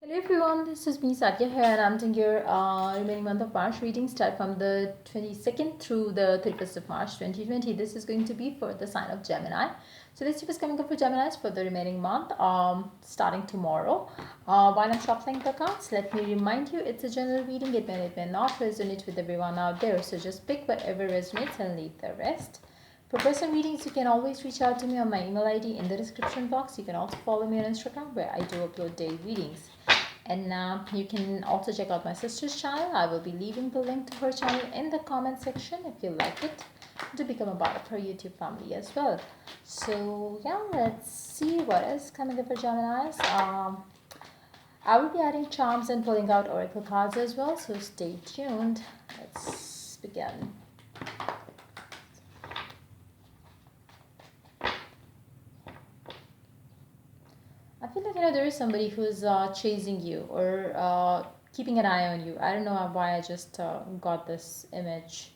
Hello everyone, this is me Sadia here and I'm doing your remaining month of March reading start from the 22nd through the 31st of March 2020. This is going to be for the sign of Gemini. So let's see what's coming up for Geminis for the remaining month starting tomorrow. While I'm shuffling the cards, let me remind you it's a general reading. It may not resonate with everyone out there, so just pick whatever resonates and leave the rest. For personal readings, you can always reach out to me on my email ID in the description box. You can also follow me on Instagram where I do upload daily readings. And you can also check out my sister's channel. I will be leaving the link to her channel in the comment section if you like it to become a part of her YouTube family as well. So yeah, let's see what is coming up for Geminis. I will be adding charms and pulling out oracle cards as well, so stay tuned. Let's begin. I feel like there is somebody who's chasing you or keeping an eye on you. I don't know why I just got this image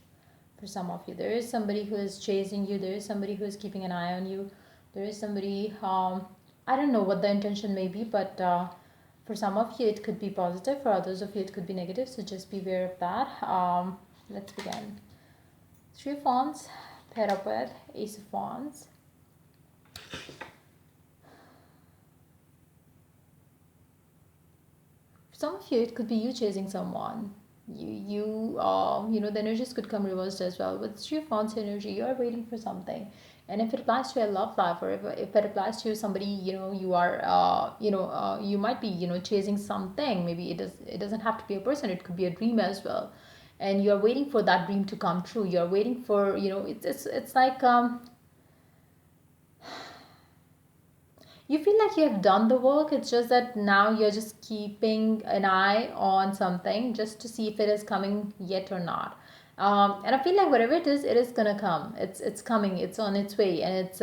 for some of you. There is somebody who is chasing you. There is somebody who is keeping an eye on you. There is somebody. I don't know what the intention may be, but for some of you it could be positive. For others of you it could be negative. So just be aware of that. Let's begin. Three of Wands paired up with Ace of Wands. Some of you it could be you chasing someone. The energies could come reversed as well. With Three of Wands energy, you are waiting for something, and if it applies to your love life, or if it applies to somebody, you are you might be chasing something. Maybe it doesn't have to be a person, it could be a dream as well, and you're waiting for that dream to come true. You're waiting for it's like you feel like you have done the work. It's just that now you're just keeping an eye on something just to see if it is coming yet or not. And I feel like whatever it is gonna come. It's coming. It's on its way, and it's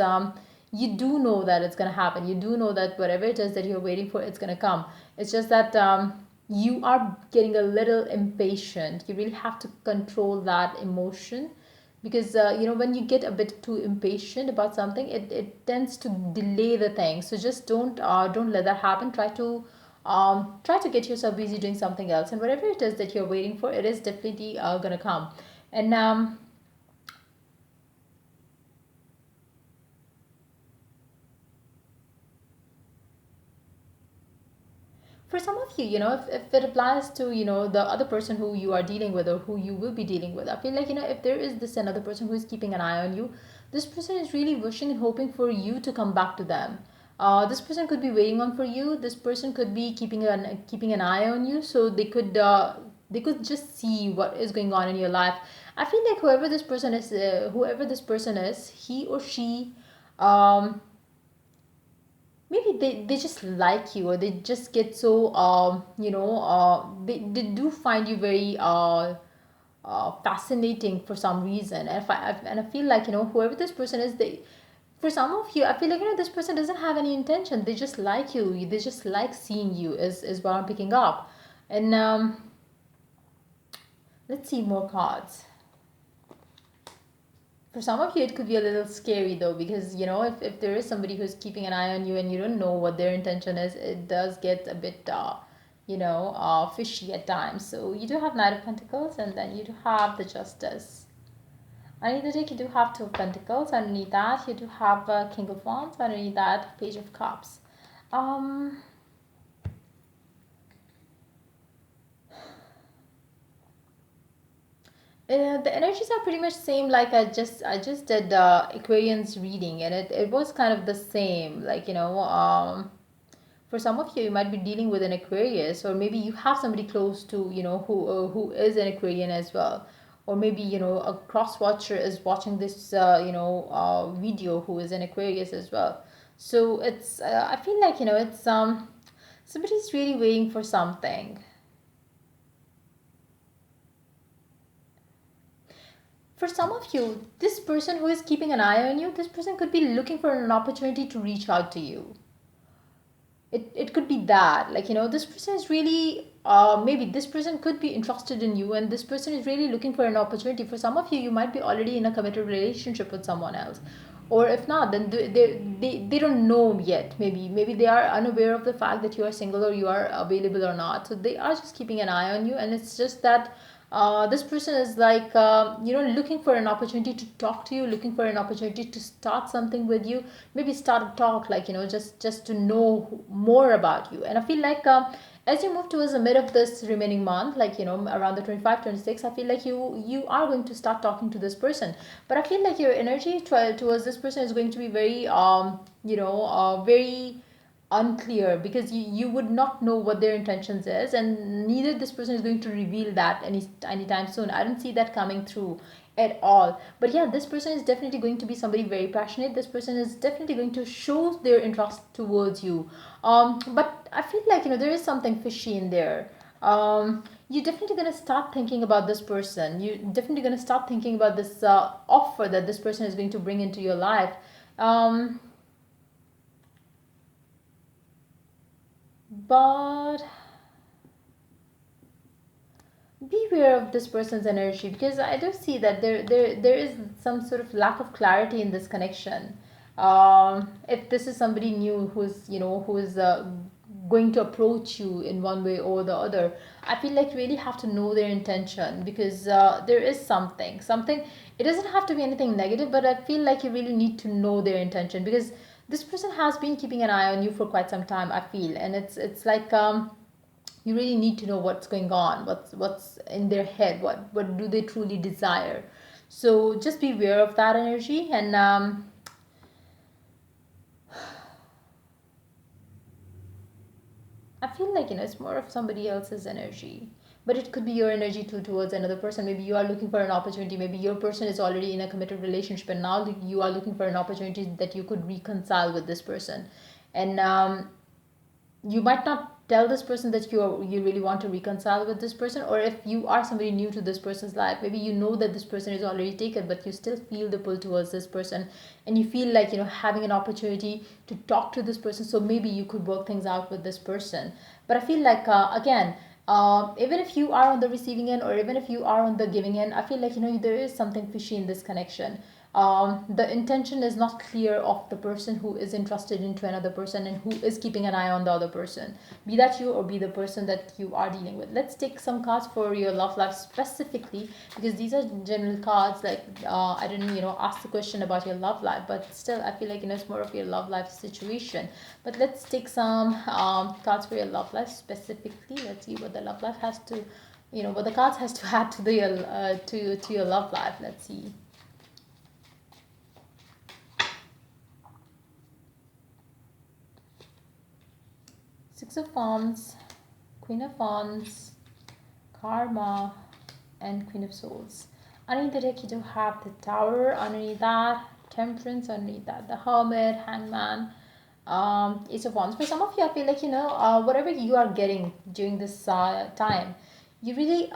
you do know that it's gonna happen. You do know that whatever it is that you're waiting for, it's gonna come. It's just that you are getting a little impatient. You really have to control that emotion because when you get a bit too impatient about something, it tends to delay the thing. So just don't let that happen. Try to get yourself busy doing something else, and whatever it is that you're waiting for, it is definitely gonna come. And for some of you, if it applies to the other person who you are dealing with or who you will be dealing with, I feel like if there is this another person who is keeping an eye on you, this person is really wishing and hoping for you to come back to them. This person could be waiting on for you. This person could be keeping an eye on you, so they could just see what is going on in your life. I feel like whoever this person is, he or she, um, maybe they just like you, or they just get so they do find you very fascinating for some reason. And I feel like whoever this person is, they for some of you, I feel like this person doesn't have any intention. They just like you. They just like seeing you is what I'm picking up. And let's see more cards. For some of you it could be a little scary though, because if there is somebody who's keeping an eye on you and you don't know what their intention is, it does get a bit fishy at times. So you do have Knight of Pentacles, and then you do have the Justice. Underneath the deck you do have Two of Pentacles. Underneath that you do have King of Wands. Underneath that, Page of Cups. The energies are pretty much same. Like I just did Aquarian's reading, and it was kind of the same. Like for some of you, you might be dealing with an Aquarius, or maybe you have somebody close to who is an Aquarian as well, or maybe a cross watcher is watching this video who is an Aquarius as well. So it's I feel like it's somebody's really waiting for something. For some of you, this person who is keeping an eye on you, this person could be looking for an opportunity to reach out to you. It could be that, like this person is really maybe this person could be interested in you, and this person is really looking for an opportunity. For some of you, you might be already in a committed relationship with someone else, or if not, then they don't know yet. Maybe they are unaware of the fact that you are single or you are available or not, so they are just keeping an eye on you. And it's just that this person is like looking for an opportunity to talk to you, looking for an opportunity to start something with you, maybe start a talk, like just to know more about you. And I feel like as you move towards the mid of this remaining month, like around the 25, 26, I feel like you are going to start talking to this person. But I feel like your energy towards this person is going to be very very unclear, because you would not know what their intentions is, and neither this person is going to reveal that anytime soon. I don't see that coming through at all. But yeah, this person is definitely going to be somebody very passionate. This person is definitely going to show their interest towards you. But I feel like there is something fishy in there. You're definitely going to start thinking about this person. You're definitely going to start thinking about this offer that this person is going to bring into your life. But beware of this person's energy, because I do see that there is some sort of lack of clarity in this connection. If this is somebody new who's going to approach you in one way or the other, I feel like you really have to know their intention, because there is something. It doesn't have to be anything negative, but I feel like you really need to know their intention, because this person has been keeping an eye on you for quite some time, I feel. And it's like you really need to know what's going on, what's in their head, what do they truly desire. So just be aware of that energy. And I feel like it's more of somebody else's energy, but it could be your energy too towards another person. Maybe you are looking for an opportunity, maybe your person is already in a committed relationship, and now you are looking for an opportunity that you could reconcile with this person. And you might not tell this person that you really want to reconcile with this person. Or if you are somebody new to this person's life, maybe that this person is already taken, but you still feel the pull towards this person, and you feel like having an opportunity to talk to this person, so maybe you could work things out with this person. But I feel like again, even if you are on the receiving end or even if you are on the giving end, I feel like there is something fishy in this connection. The intention is not clear of the person who is interested into another person and who is keeping an eye on the other person, be that you or be the person that you are dealing with. Let's take some cards for your love life specifically, because these are general cards. Like I didn't ask the question about your love life, but still I feel like it's more of your love life situation. But let's take some cards for your love life specifically. Let's see what the love life has to what the cards has to add to the to your love life. Let's see. Six of Wands, Queen of Wands, Karma, and Queen of Swords. Underneath the deck, you do have the Tower. Underneath that, Temperance. Underneath that, the Hermit, Hangman, Ace of Wands. For some of you, I feel like whatever you are getting during this time, you really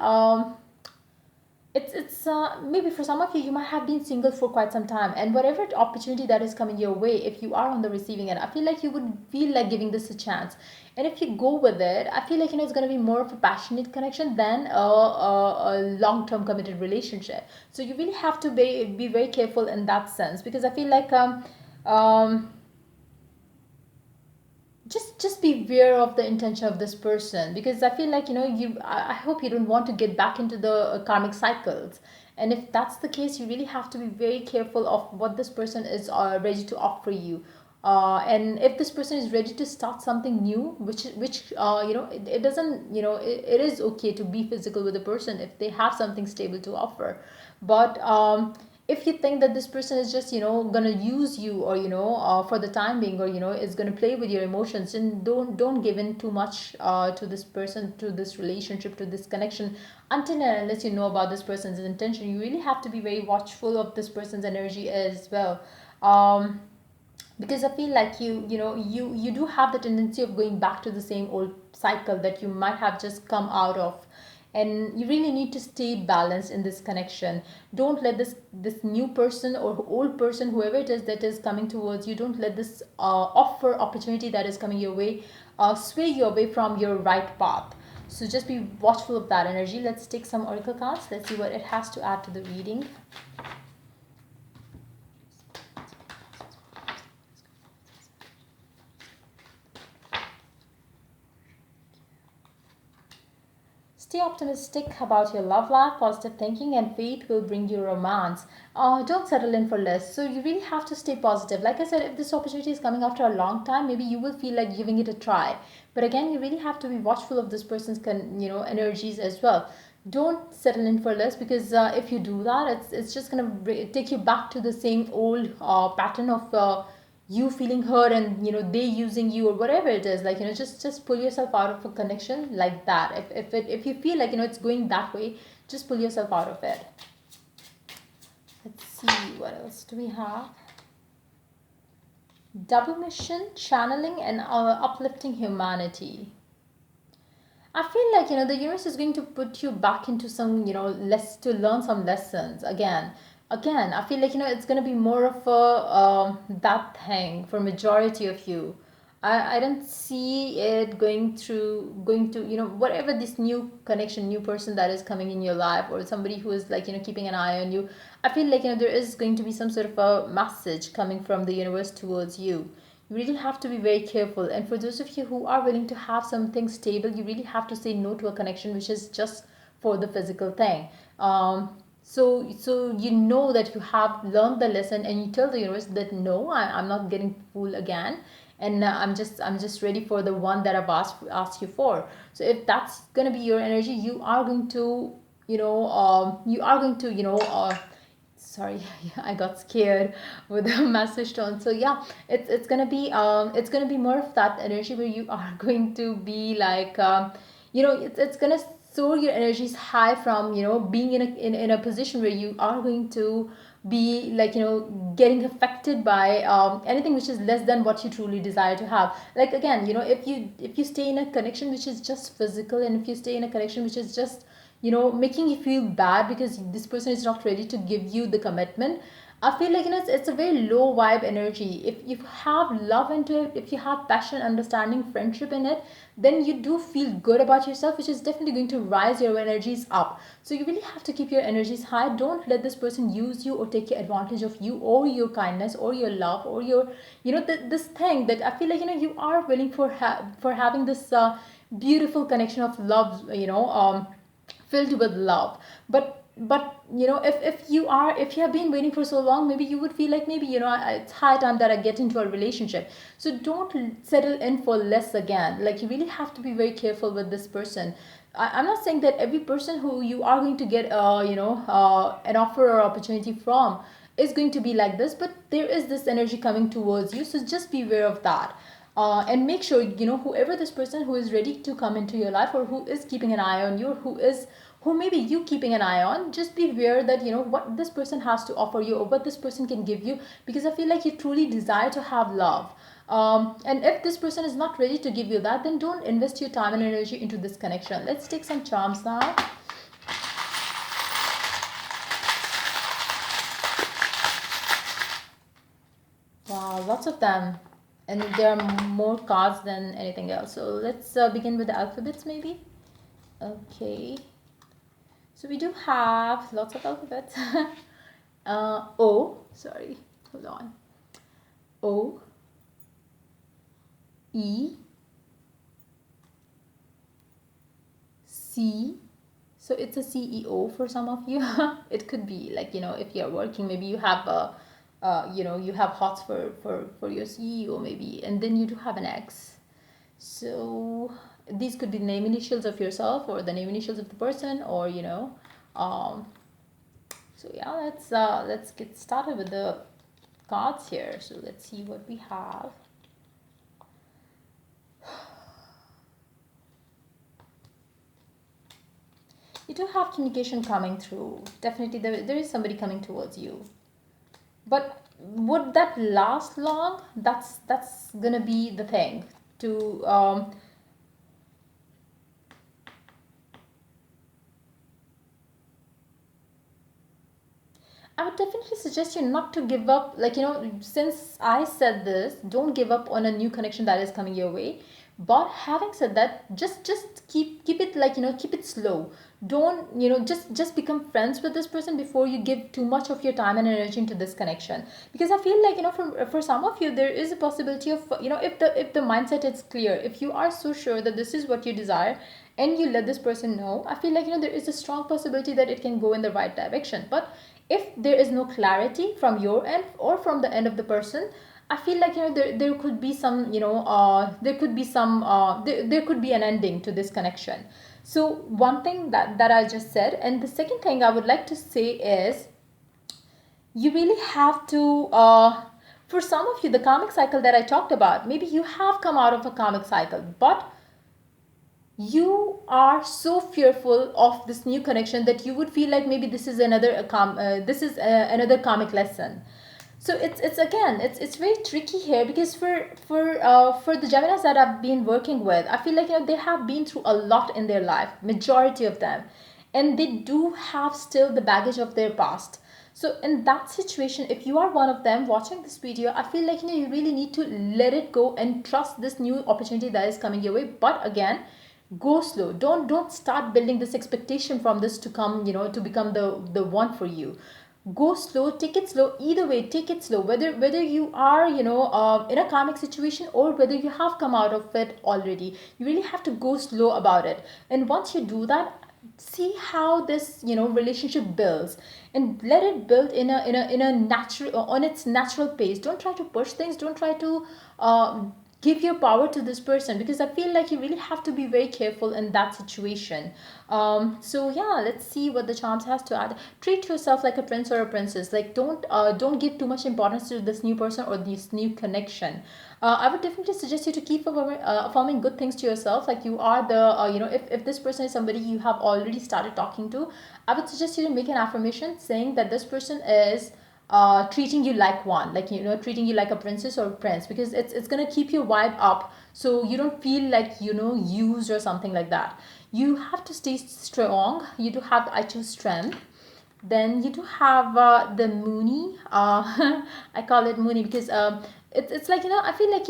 it's maybe for some of you, you might have been single for quite some time, and whatever opportunity that is coming your way, if you are on the receiving end, I feel like you would feel like giving this a chance. And if you go with it, I feel like it's going to be more of a passionate connection than a long-term committed relationship. So you really have to be very careful in that sense, because I feel like just be aware of the intention of this person, because I feel like I hope you don't want to get back into the karmic cycles. And if that's the case, you really have to be very careful of what this person is ready to offer you. And if this person is ready to start something new, which it doesn't it is okay to be physical with a person if they have something stable to offer. But if you think that this person is just gonna use you, or for the time being, or is gonna play with your emotions, then don't give in too much to this person, to this relationship, to this connection, until and unless you know about this person's intention. You really have to be very watchful of this person's energy as well. Because I feel like you do have the tendency of going back to the same old cycle that you might have just come out of. And you really need to stay balanced in this connection. Don't let this new person or old person, whoever it is that is coming towards you, don't let this offer opportunity that is coming your way sway you away from your right path. So just be watchful of that energy. Let's take some oracle cards. Let's see what it has to add to the reading. Stay optimistic about your love life. Positive thinking and faith will bring you romance. Don't settle in for less. So you really have to stay positive. Like I said, if this opportunity is coming after a long time, maybe you will feel like giving it a try. But again, you really have to be watchful of this person's energies as well. Don't settle in for less, because if you do that, it's just gonna take you back to the same old pattern of you feeling hurt, and they using you or whatever it is. Like just pull yourself out of a connection like that. If you feel like it's going that way, just pull yourself out of it. Let's see, what else do we have? Double mission, channeling, and uplifting humanity. I feel like the universe is going to put you back into some less to learn some lessons again. I feel like it's going to be more of a that thing for majority of you. I don't see it going to whatever this new connection, new person that is coming in your life, or somebody who is like keeping an eye on you. I feel like there is going to be some sort of a message coming from the universe towards you. You really have to be very careful, and for those of you who are willing to have something stable, you really have to say no to a connection which is just for the physical thing. So you know that you have learned the lesson, and you tell the universe that no, I'm not getting fooled again, and I'm just ready for the one that I've asked you for. So if that's gonna be your energy, you are going to sorry, I got scared with the message tone. So yeah, it's gonna be more of that energy where you are going to be like it's gonna soar your energies high from being in a position where you are going to be like getting affected by anything which is less than what you truly desire to have. Like again, if you stay in a connection which is just physical, and if you stay in a connection which is just making you feel bad because this person is not ready to give you the commitment, I feel like it's a very low vibe energy. If you have love into it, if you have passion, understanding, friendship in it, then you do feel good about yourself, which is definitely going to rise your energies up. So you really have to keep your energies high. Don't let this person use you or take advantage of you, or your kindness, or your love, or your this thing that I feel like you are willing for having this beautiful connection of love, filled with love. But if you have been waiting for so long, maybe you would feel like maybe it's high time that I get into a relationship. So don't settle in for less again. Like you really have to be very careful with this person. I'm not saying that every person who you are going to get an offer or opportunity from is going to be like this, but there is this energy coming towards you, so just be aware of that. And make sure whoever this person who is ready to come into your life, or who is keeping an eye on you, or who maybe you keeping an eye on, just be aware that what this person has to offer you, or what this person can give you, because I feel like you truly desire to have love. And if this person is not ready to give you that, then don't invest your time and energy into this connection. Let's take some charms now. Wow, lots of them. And there are more cards than anything else. So let's begin with the alphabets maybe. Okay. So we do have lots of alphabets. O, sorry, hold on. O, E, C. So it's a CEO for some of you. It could be like, if you're working, maybe you have you have hots for your CEO maybe, and then you do have an X. So these could be the name initials of yourself, or the name initials of the person, or so yeah, let's get started with the cards here. So let's see what we have. You do have communication coming through. Definitely there is somebody coming towards you. But would that last long? That's gonna be the thing. To I would definitely suggest you not to give up. Like, since I said this, don't give up on a new connection that is coming your way. But having said that, just keep it like, keep it slow. Don't, just become friends with this person before you give too much of your time and energy into this connection. Because I feel like, for some of you, there is a possibility of, if the mindset is clear, if you are so sure that this is what you desire, and you let this person know, I feel like, there is a strong possibility that it can go in the right direction. But if there is no clarity from your end or from the end of the person, I feel like, there could be some, there could be an ending to this connection. So one thing that I just said, and the second thing I would like to say is, you really have to, for some of you, the karmic cycle that I talked about, maybe you have come out of a karmic cycle, but you are so fearful of this new connection that you would feel like maybe this is another karmic lesson. So it's again, it's very tricky here, because for the Geminis that I've been working with, I feel like, they have been through a lot in their life, majority of them, and they do have still the baggage of their past. So in that situation, if you are one of them watching this video, I feel like, you really need to let it go and trust this new opportunity that is coming your way. But again, go slow. Don't start building this expectation from this to come, to become the one for you. Go slow, take it slow. Either way, take it slow, whether you are, in a karmic situation, or whether you have come out of it already. You really have to go slow about it. And once you do that, see how this, relationship builds, and let it build in a natural, on its natural pace. Don't try to push things. Don't try to give your power to this person, because I feel like you really have to be very careful in that situation. So yeah, let's see what the charms has to add. Treat yourself like a prince or a princess. Like, don't give too much importance to this new person or this new connection. I would definitely suggest you to keep affirming good things to yourself. Like, you are the, if this person is somebody you have already started talking to, I would suggest you to make an affirmation saying that this person is treating you like one, like, treating you like a princess or a prince, because it's gonna keep your vibe up, so you don't feel like, used or something like that. You have to stay strong. You do have the I choose strength. Then you do have the Moony. I call it Moony because it's like, I feel like,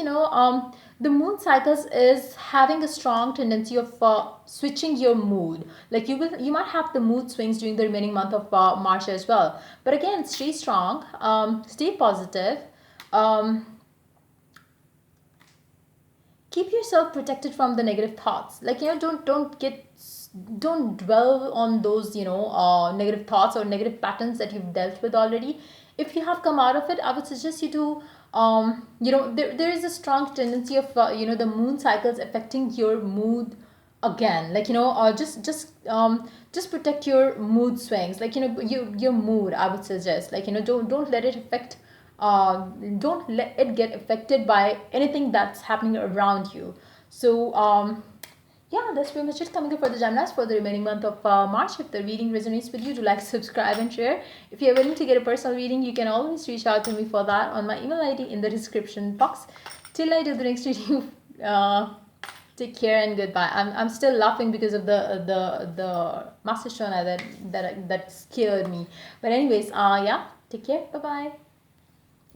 the moon cycles is having a strong tendency of switching your mood. Like, you might have the mood swings during the remaining month of March as well. But again, stay strong, stay positive. Um, Keep yourself protected from the negative thoughts. Like, don't dwell on those, negative thoughts or negative patterns that you've dealt with already. If you have come out of it, I would suggest you to, there is a strong tendency of, the moon cycles affecting your mood again. Like, just protect your mood swings. Like, your mood, I would suggest. Like, don't let it affect, don't let it get affected by anything that's happening around you. So yeah, that's pretty much it coming up for the Geminis for the remaining month of March. If the reading resonates with you, do like, subscribe, and share. If you're willing to get a personal reading, you can always reach out to me for that on my email ID in the description box. Till I do the next reading, take care and goodbye. I'm still laughing because of the master shona that scared me. But anyways, yeah, take care. Bye bye.